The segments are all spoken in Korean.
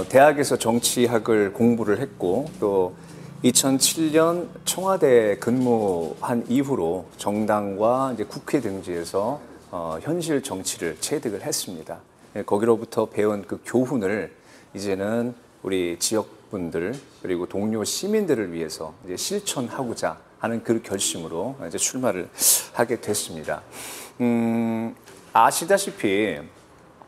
대학에서 정치학을 공부를 했고 또 2007년 청와대 근무한 이후로 정당과 이제 국회 등지에서 현실 정치를 체득을 했습니다. 거기로부터 배운 그 교훈을 이제는 우리 지역분들 그리고 동료 시민들을 위해서 이제 실천하고자 하는 그 결심으로 이제 출마를 하게 됐습니다. 아시다시피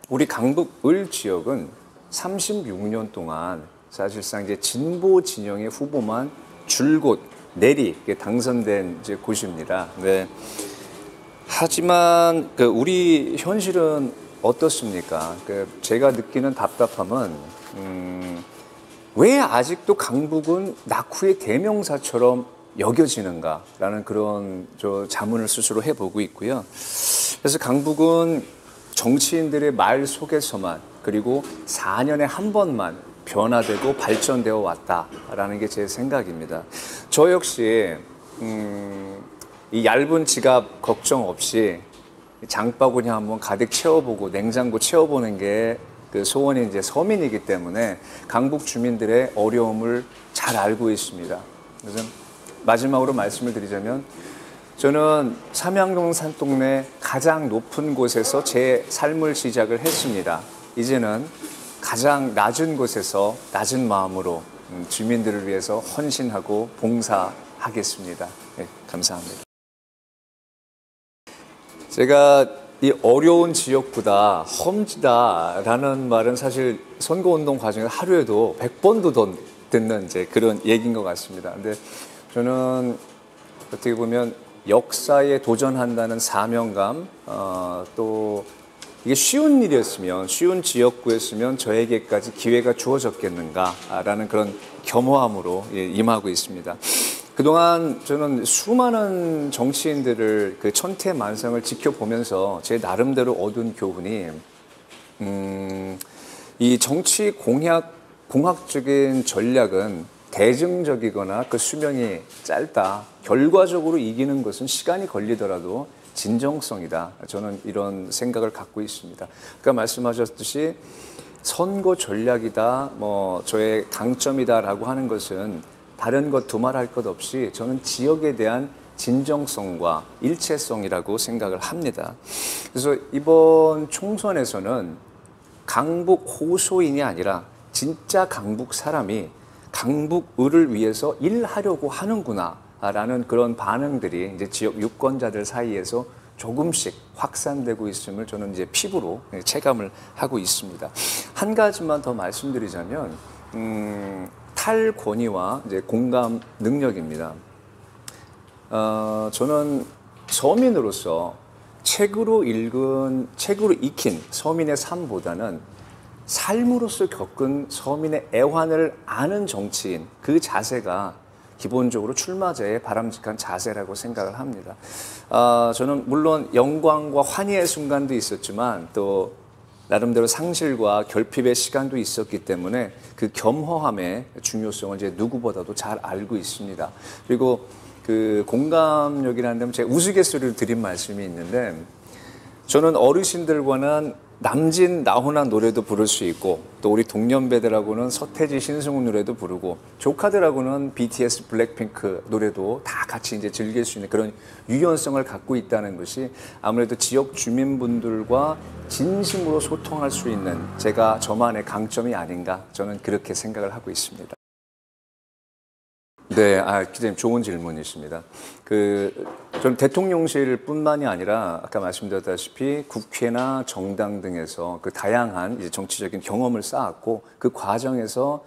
우리 강북 을 지역은 36년 동안 사실상 이제 진보 진영의 후보만 줄곧 내리 당선된 이제 곳입니다. 네. 하지만 우리 현실은 어떻습니까? 제가 느끼는 답답함은 왜 아직도 강북은 낙후의 대명사처럼 여겨지는가라는 그런 자문을 스스로 해보고 있고요. 그래서 강북은 정치인들의 말 속에서만 그리고 4년에 한 번만 변화되고 발전되어 왔다라는 게 제 생각입니다. 저 역시 이 얇은 지갑 걱정 없이 장바구니 한번 가득 채워보고 냉장고 채워보는 게 그 소원이 이제 서민이기 때문에 강북 주민들의 어려움을 잘 알고 있습니다. 그래서 마지막으로 말씀을 드리자면 저는 삼양동 산동네 가장 높은 곳에서 제 삶을 시작을 했습니다. 이제는 가장 낮은 곳에서 낮은 마음으로 주민들을 위해서 헌신하고 봉사하겠습니다. 네, 감사합니다. 제가 이 어려운 지역보다 험지다라는 말은 사실 선거운동 과정에서 하루에도 100번도 더 듣는 이제 그런 얘기인 것 같습니다. 근데 저는 어떻게 보면 역사에 도전한다는 사명감, 또 이게 쉬운 일이었으면, 쉬운 지역구였으면 저에게까지 기회가 주어졌겠는가라는 그런 겸허함으로 임하고 있습니다. 그동안 저는 수많은 정치인들을 그 천태만상을 지켜보면서 제 나름대로 얻은 교훈이, 이 정치 공학적인 전략은 대증적이거나 그 수명이 짧다. 결과적으로 이기는 것은 시간이 걸리더라도 진정성이다. 저는 이런 생각을 갖고 있습니다. 아까 말씀하셨듯이 선거 전략이다, 저의 강점이다라고 하는 것은 다른 것 두말할 것 없이 저는 지역에 대한 진정성과 일체성이라고 생각을 합니다. 그래서 이번 총선에서는 강북 호소인이 아니라 진짜 강북 사람이 강북을을 위해서 일하려고 하는구나라는 그런 반응들이 이제 지역 유권자들 사이에서 조금씩 확산되고 있음을 저는 이제 피부로 체감을 하고 있습니다. 한 가지만 더 말씀드리자면, 탈권위와 이제 공감 능력입니다. 저는 서민으로서 책으로 익힌 서민의 삶보다는 삶으로서 겪은 서민의 애환을 아는 정치인, 그 자세가 기본적으로 출마자의 바람직한 자세라고 생각을 합니다. 저는 물론 영광과 환희의 순간도 있었지만 또 나름대로 상실과 결핍의 시간도 있었기 때문에 그 겸허함의 중요성을 이제 누구보다도 잘 알고 있습니다. 그리고 그 공감력이라는 데는 제가 우스갯소리를 드린 말씀이 있는데, 저는 어르신들과는 남진 나훈아 노래도 부를 수 있고 또 우리 동년배들하고는 서태지 신승훈 노래도 부르고 조카들하고는 BTS 블랙핑크 노래도 다 같이 이제 즐길 수 있는 그런 유연성을 갖고 있다는 것이 아무래도 지역 주민분들과 진심으로 소통할 수 있는 제가 저만의 강점이 아닌가, 저는 그렇게 생각을 하고 있습니다. 네, 기자님 좋은 질문이십니다. 저는 대통령실뿐만이 아니라 아까 말씀드렸다시피 국회나 정당 등에서 그 다양한 이제 정치적인 경험을 쌓았고 그 과정에서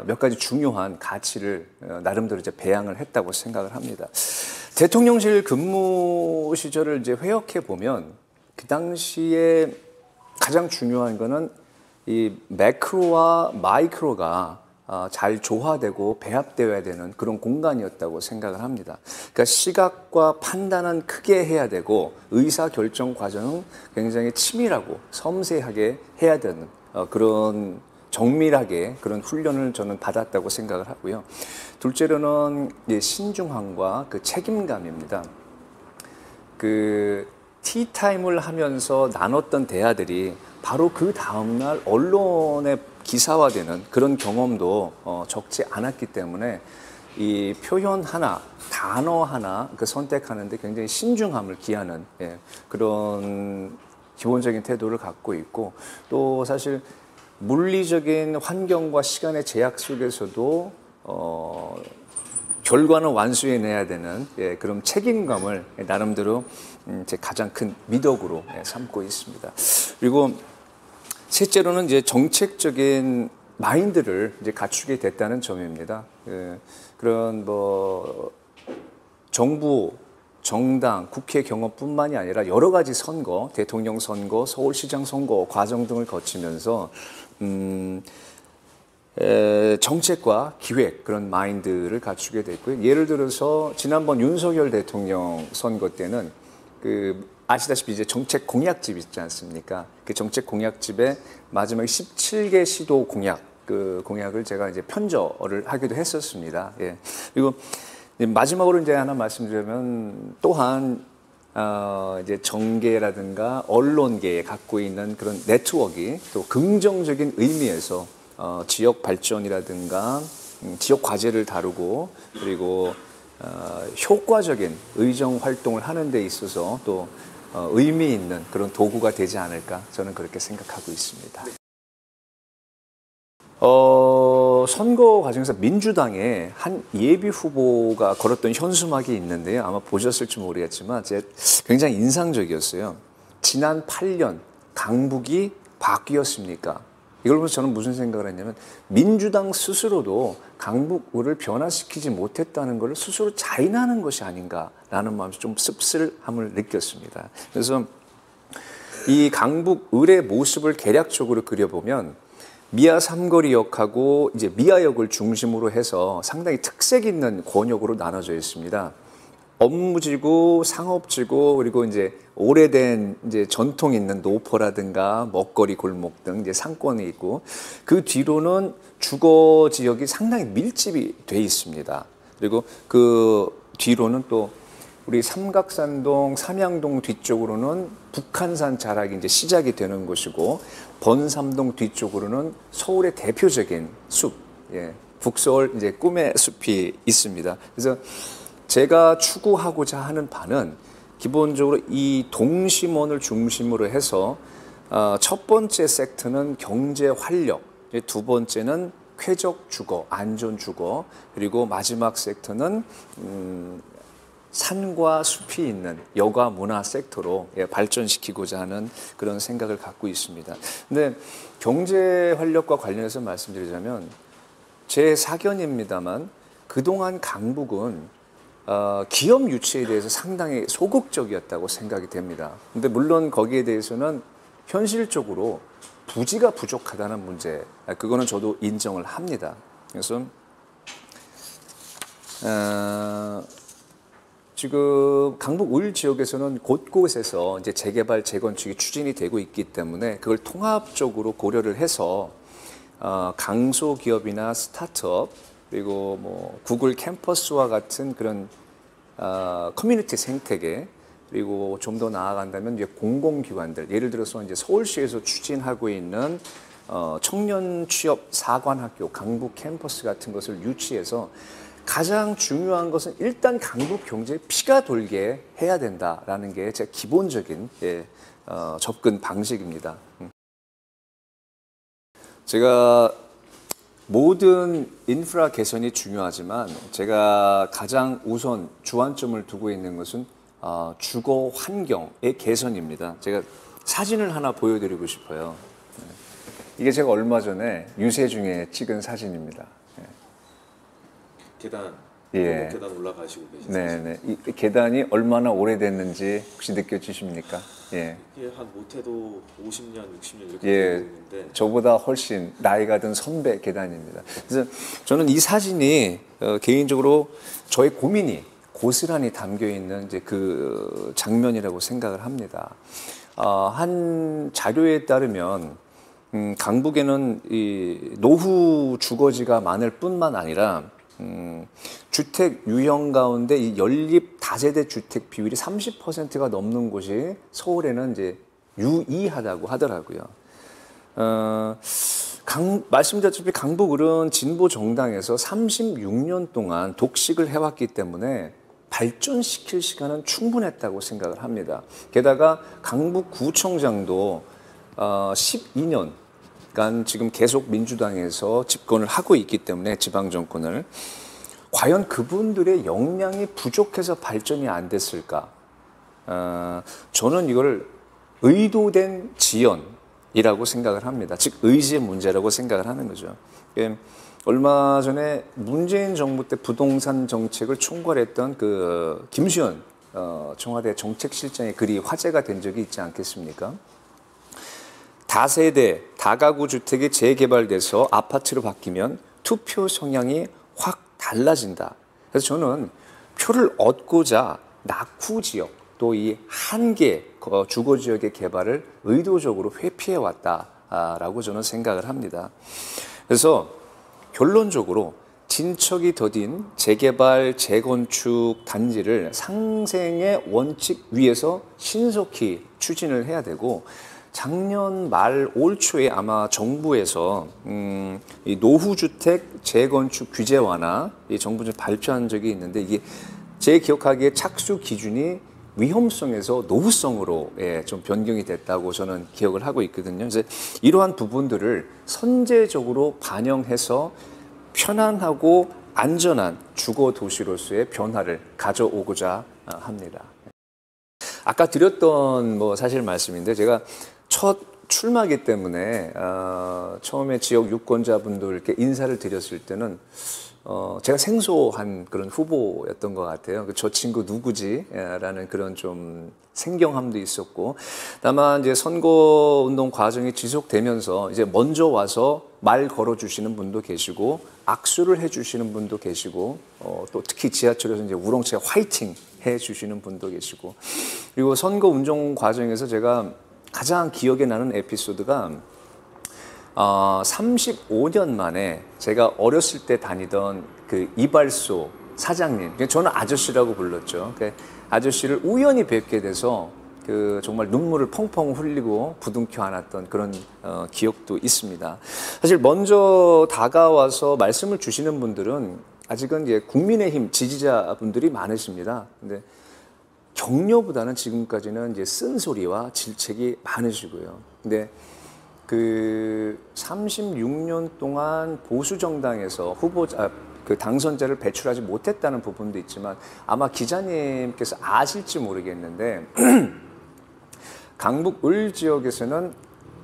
몇 가지 중요한 가치를 나름대로 이제 배양을 했다고 생각을 합니다. 대통령실 근무 시절을 이제 회역해 보면 그 당시에 가장 중요한 거는 이 매크로와 마이크로가 잘 조화되고 배합되어야 되는 그런 공간이었다고 생각을 합니다. 그러니까 시각과 판단은 크게 해야 되고 의사결정 과정은 굉장히 치밀하고 섬세하게 해야 되는 그런 정밀하게 그런 훈련을 저는 받았다고 생각을 하고요. 둘째로는 신중함과 그 책임감입니다. 티타임을 하면서 나눴던 대화들이 바로 그 다음날 언론에 기사화되는 그런 경험도 적지 않았기 때문에 이 표현 하나, 단어 하나 그 선택하는데 굉장히 신중함을 기하는 그런 기본적인 태도를 갖고 있고, 또 사실 물리적인 환경과 시간의 제약 속에서도 결과는 완수해내야 되는 그런 책임감을 나름대로 제 가장 큰 미덕으로 삼고 있습니다. 그리고 셋째로는 이제 정책적인 마인드를 이제 갖추게 됐다는 점입니다. 그런 뭐 정부, 정당, 국회 경험뿐만이 아니라 여러 가지 선거, 대통령 선거, 서울시장 선거 과정 등을 거치면서 정책과 기획 그런 마인드를 갖추게 됐고요. 예를 들어서 지난번 윤석열 대통령 선거 때는 아시다시피 이제 정책 공약집 있지 않습니까? 그 정책 공약집에 마지막에 17개 시도 공약, 그 공약을 제가 이제 편저를 하기도 했었습니다. 예. 그리고 마지막으로 이제 하나 말씀드리면, 또한 이제 정계라든가 언론계에 갖고 있는 그런 네트워크가 또 긍정적인 의미에서 지역 발전이라든가 지역 과제를 다루고, 그리고 효과적인 의정 활동을 하는 데 있어서 또 의미 있는 그런 도구가 되지 않을까, 저는 그렇게 생각하고 있습니다. 선거 과정에서 민주당의 한 예비 후보가 걸었던 현수막이 있는데요. 아마 보셨을지 모르겠지만 굉장히 인상적이었어요. 지난 8년 강북이 바뀌었습니까? 이걸 보면서 저는 무슨 생각을 했냐면, 민주당 스스로도 강북을 변화시키지 못했다는 걸 스스로 자인하는 것이 아닌가라는 마음에서 좀 씁쓸함을 느꼈습니다. 그래서 이 강북을의 모습을 개략적으로 그려보면 미아 삼거리역하고 이제 미아역을 중심으로 해서 상당히 특색 있는 권역으로 나눠져 있습니다. 업무지구, 상업지구, 그리고 이제 오래된 이제 전통 있는 노포라든가 먹거리 골목 등 이제 상권이 있고, 그 뒤로는 주거 지역이 상당히 밀집이 돼 있습니다. 그리고 그 뒤로는 또 우리 삼각산동, 삼양동 뒤쪽으로는 북한산 자락이 이제 시작이 되는 곳이고, 번삼동 뒤쪽으로는 서울의 대표적인 숲, 북서울 이제 꿈의 숲이 있습니다. 그래서 제가 추구하고자 하는 바는 기본적으로 이 동심원을 중심으로 해서 첫 번째 섹터는 경제 활력, 두 번째는 쾌적 주거, 안전 주거, 그리고 마지막 섹터는 산과 숲이 있는 여가 문화 섹터로 발전시키고자 하는 그런 생각을 갖고 있습니다. 근데 경제 활력과 관련해서 말씀드리자면, 제 사견입니다만 그동안 강북은 기업 유치에 대해서 상당히 소극적이었다고 생각이 됩니다. 근데 물론 거기에 대해서는 현실적으로 부지가 부족하다는 문제, 그거는 저도 인정을 합니다. 그래서 지금 강북5.1 지역에서는 곳곳에서 이제 재개발, 재건축이 추진이 되고 있기 때문에 그걸 통합적으로 고려를 해서 강소기업이나 스타트업, 그리고 뭐 구글 캠퍼스와 같은 그런 커뮤니티 생태계, 그리고 좀 더 나아간다면 이제 공공기관들, 예를 들어서 이제 서울시에서 추진하고 있는 청년 취업 사관학교, 강북 캠퍼스 같은 것을 유치해서, 가장 중요한 것은 일단 강북 경제에 피가 돌게 해야 된다라는 게 제 기본적인 접근 방식입니다. 제가 모든 인프라 개선이 중요하지만 제가 가장 우선 주안점을 두고 있는 것은 주거 환경의 개선입니다. 제가 사진을 하나 보여드리고 싶어요. 이게 제가 얼마 전에 유세 중에 찍은 사진입니다. 계단, 예. 계단 올라가시고 계신 네네. 이 계단이 얼마나 오래됐는지 혹시 느껴지십니까? 예. 이게 한 못해도 50년, 60년 이렇게 예. 되고 있는데, 저보다 훨씬 나이가 든 선배 계단입니다. 그래서 저는 이 사진이 개인적으로 저의 고민이 고스란히 담겨 있는 이제 그 장면이라고 생각을 합니다. 한 자료에 따르면 강북에는 이 노후 주거지가 많을 뿐만 아니라 주택 유형 가운데 이 연립 다세대 주택 비율이 30%가 넘는 곳이 서울에는 이제 유의하다고 하더라고요. 말씀드렸다시피 강북을은 진보 정당에서 36년 동안 독식을 해왔기 때문에 발전시킬 시간은 충분했다고 생각을 합니다. 게다가 강북구청장도 12년간 지금 계속 민주당에서 집권을 하고 있기 때문에 지방 정권을 과연 그분들의 역량이 부족해서 발전이 안 됐을까? 저는 이걸 의도된 지연이라고 생각을 합니다. 즉 의지의 문제라고 생각을 하는 거죠. 얼마 전에 문재인 정부 때 부동산 정책을 총괄했던 그 김수현 청와대 정책실장의 글이 화제가 된 적이 있지 않겠습니까? 다세대, 다가구 주택이 재개발돼서 아파트로 바뀌면 투표 성향이 확 달라진다. 그래서 저는 표를 얻고자 낙후 지역 또 이 한계 주거 지역의 개발을 의도적으로 회피해 왔다라고 저는 생각을 합니다. 그래서 결론적으로 진척이 더딘 재개발, 재건축 단지를 상생의 원칙 위에서 신속히 추진을 해야 되고 작년 말 올 초에 아마 정부에서 이 노후주택 재건축 규제 완화 이 정부에서 발표한 적이 있는데 이게 제 기억하기에 착수 기준이 위험성에서 노후성으로 좀 변경이 됐다고 저는 기억을 하고 있거든요. 그래서 이러한 부분들을 선제적으로 반영해서 편안하고 안전한 주거 도시로서의 변화를 가져오고자 합니다. 아까 드렸던 사실 말씀인데 제가 첫 출마기 때문에 처음에 지역 유권자분들께 인사를 드렸을 때는 제가 생소한 그런 후보였던 것 같아요. 저 친구 누구지? 라는 그런 좀 생경함도 있었고, 다만 이제 선거 운동 과정이 지속되면서 이제 먼저 와서 말 걸어주시는 분도 계시고, 악수를 해주시는 분도 계시고, 또 특히 지하철에서 이제 우렁차게 화이팅 해주시는 분도 계시고, 그리고 선거 운동 과정에서 제가 가장 기억에 나는 에피소드가 35년 만에 제가 어렸을 때 다니던 그 이발소 사장님, 저는 아저씨라고 불렀죠. 그 아저씨를 우연히 뵙게 돼서 그 정말 눈물을 펑펑 흘리고 부둥켜 안았던 그런 기억도 있습니다. 사실 먼저 다가와서 말씀을 주시는 분들은 아직은 이제 국민의힘 지지자분들이 많으십니다. 근데 격려보다는 지금까지는 이제 쓴소리와 질책이 많으시고요. 근데 그 36년 동안 보수 정당에서 그 당선자를 배출하지 못했다는 부분도 있지만 아마 기자님께서 아실지 모르겠는데 강북 을 지역에서는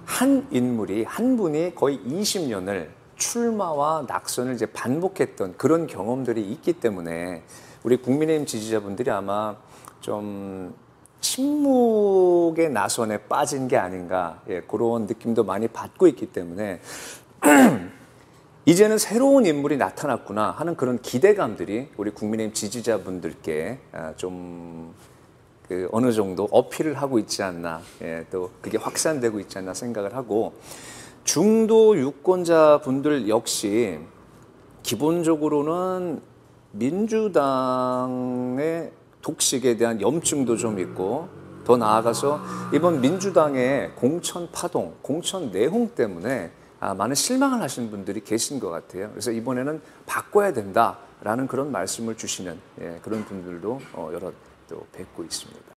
한 인물이 한 분이 거의 20년을 출마와 낙선을 이제 반복했던 그런 경험들이 있기 때문에 우리 국민의힘 지지자분들이 아마 좀 침묵의 나선에 빠진 게 아닌가 그런 느낌도 많이 받고 있기 때문에 이제는 새로운 인물이 나타났구나 하는 그런 기대감들이 우리 국민의힘 지지자분들께 좀 어느 정도 어필을 하고 있지 않나 또 그게 확산되고 있지 않나 생각을 하고 중도 유권자분들 역시 기본적으로는 민주당의 독식에 대한 염증도 좀 있고 더 나아가서 이번 민주당의 공천 파동, 공천 내홍 때문에 많은 실망을 하시는 분들이 계신 것 같아요. 그래서 이번에는 바꿔야 된다라는 그런 말씀을 주시는 그런 분들도 여러 또 뵙고 있습니다.